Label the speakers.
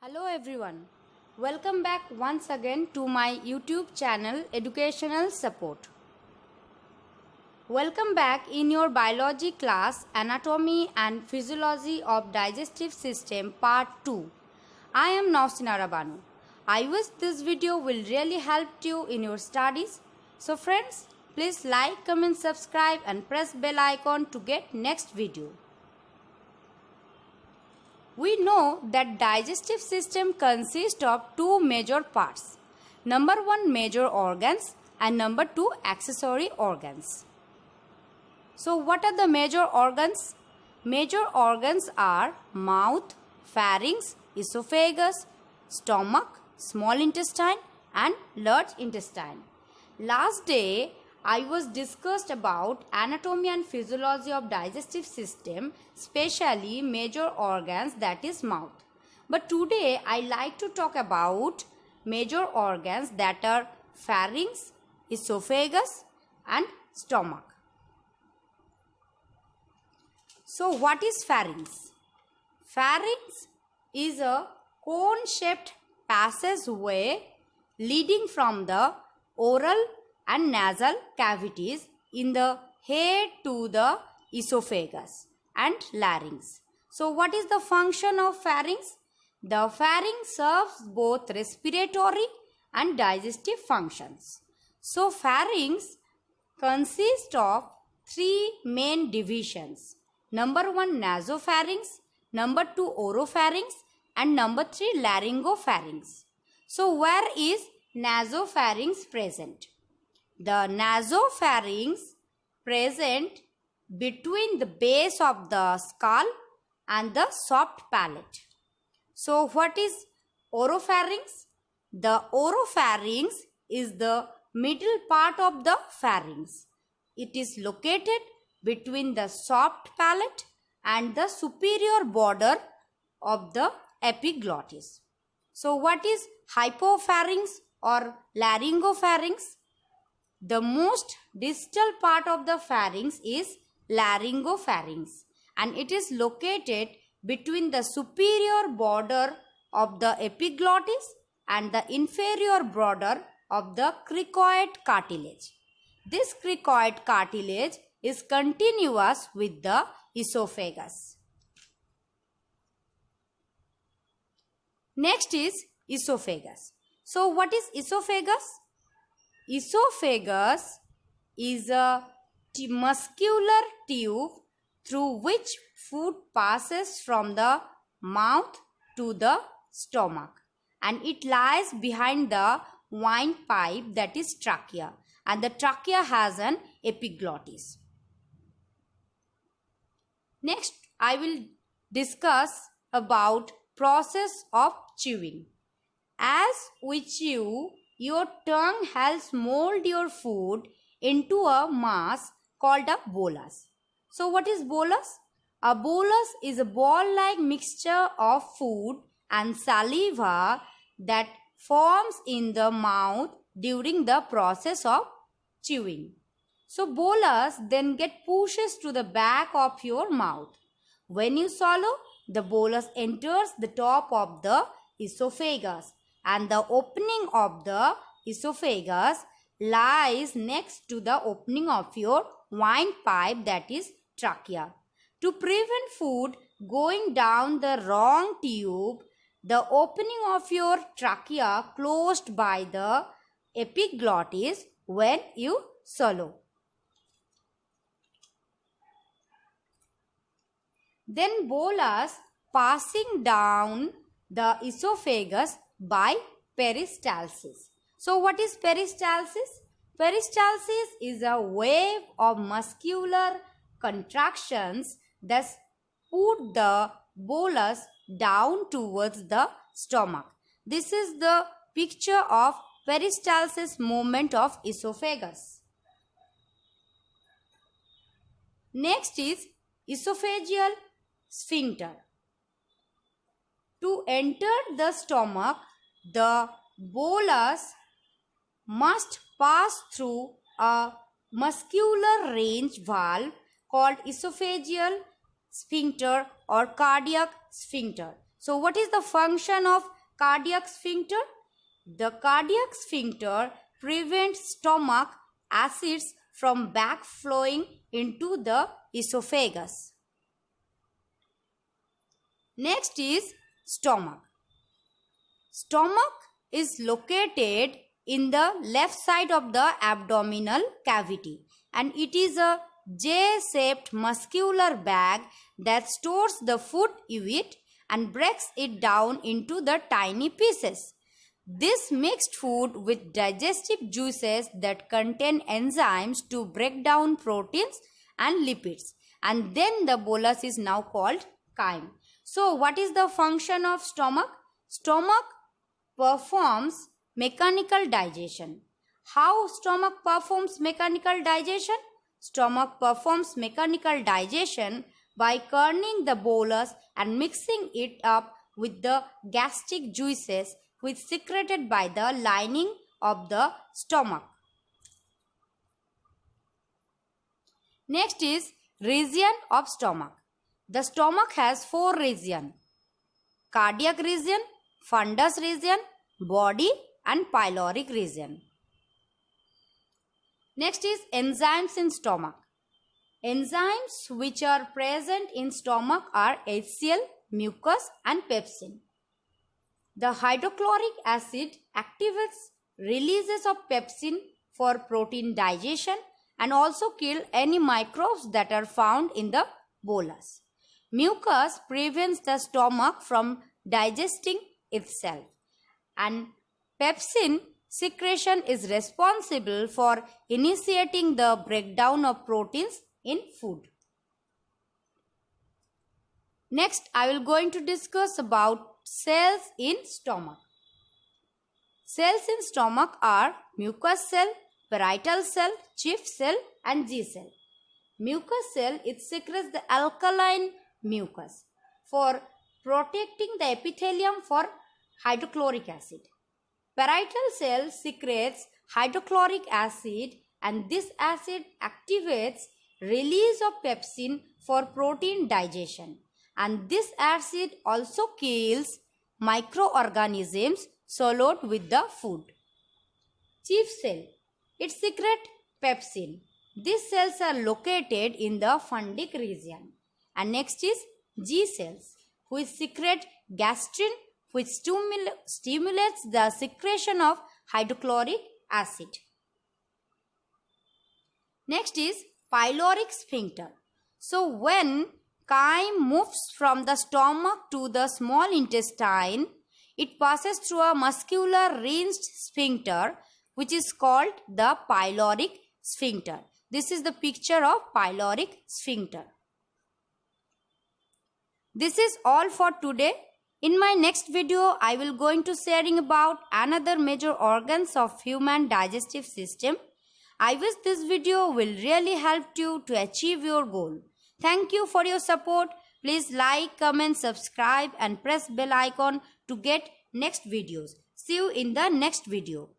Speaker 1: Hello everyone. Welcome back once again to my YouTube channel Educational Support. Welcome back in your biology class Anatomy and Physiology of Digestive System Part 2. I am Nausinara Banu. I wish this video will really help you in your studies. So friends, please like, comment, subscribe and press bell icon to get next video. We know that digestive system consists of two major parts. Number 1 major organs and number 2 accessory organs. So what are the major organs? Major organs are mouth, pharynx, esophagus, stomach, small intestine and large intestine. Last day I was discussed about anatomy and physiology of digestive system, especially major organs, that is mouth. But today I like to talk about major organs that are pharynx, esophagus and stomach. So what is pharynx? Pharynx is a cone-shaped passageway leading from the oral and nasal cavities in the head to the esophagus and larynx. So what is the function of pharynx? The pharynx serves both respiratory and digestive functions. So pharynx consists of three main divisions. Number 1 nasopharynx, number 2 oropharynx and number 3 laryngopharynx. So where is nasopharynx present? The nasopharynx present between the base of the skull and the soft palate. So what is oropharynx? The oropharynx is the middle part of the pharynx. It is located between the soft palate and the superior border of the epiglottis. So what is hypopharynx or laryngopharynx? The most distal part of the pharynx is laryngopharynx and it is located between the superior border of the epiglottis and the inferior border of the cricoid cartilage. This cricoid cartilage is continuous with the esophagus. Next is esophagus. So what is esophagus? Esophagus is a muscular tube through which food passes from the mouth to the stomach and it lies behind the windpipe, that is trachea, and the trachea has an epiglottis. Next I will discuss about process of chewing. As we chew, your tongue helps mold your food into a mass called a bolus. So what is bolus? A bolus is a ball-like mixture of food and saliva that forms in the mouth during the process of chewing. So bolus then get pushes to the back of your mouth. When you swallow, the bolus enters the top of the esophagus and the opening of the esophagus lies next to the opening of your windpipe, that is trachea. To prevent food going down the wrong tube, the opening of your trachea closed by the epiglottis when you swallow. Then bolus passing down the esophagus by peristalsis. So what is peristalsis? Peristalsis is a wave of muscular contractions that put the bolus down towards the stomach. This is the picture of peristalsis movement of esophagus. Next is esophageal sphincter. To enter the stomach, the bolus must pass through a muscular range valve called esophageal sphincter or cardiac sphincter. So what is the function of cardiac sphincter? The cardiac sphincter prevents stomach acids from backflowing into the esophagus. Next is stomach. Stomach is located in the left side of the abdominal cavity, and it is a J-shaped muscular bag that stores the food you eat and breaks it down into the tiny pieces. This mixed food with digestive juices that contain enzymes to break down proteins and lipids, and then the bolus is now called chyme. So what is the function of stomach? Stomach performs mechanical digestion. How stomach performs mechanical digestion? Stomach performs mechanical digestion by churning the bolus and mixing it up with the gastric juices which secreted by the lining of the stomach. Next is region of stomach. The stomach has 4 regions: cardiac region, fundus region, body and pyloric region. Next is enzymes in stomach. Enzymes which are present in stomach are HCl, mucus and pepsin. The hydrochloric acid activates releases of pepsin for protein digestion and also kill any microbes that are found in the bolus. Mucus prevents the stomach from digesting itself, and pepsin secretion is responsible for initiating the breakdown of proteins in food. Next, I will going to discuss about cells in stomach. Cells in stomach are mucus cell, parietal cell, chief cell and G cell. Mucus cell, it secretes the alkaline mucus for protecting the epithelium for hydrochloric acid. Parietal cell secretes hydrochloric acid, and this acid activates release of pepsin for protein digestion, and this acid also kills microorganisms swallowed with the food. Chief cell, it secretes pepsin. These cells are located in the fundic region. And next is G cells, which secrete gastrin, which stimulates the secretion of hydrochloric acid. Next is pyloric sphincter. So when chyme moves from the stomach to the small intestine, it passes through a muscular ranged sphincter which is called the pyloric sphincter. This is the picture of pyloric sphincter. This is all for today. In my next video, I will going to sharing about another major organs of human digestive system. I wish this video will really help you to achieve your goal. Thank you for your support. Please like, comment, subscribe and press bell icon to get next videos. See you in the next video.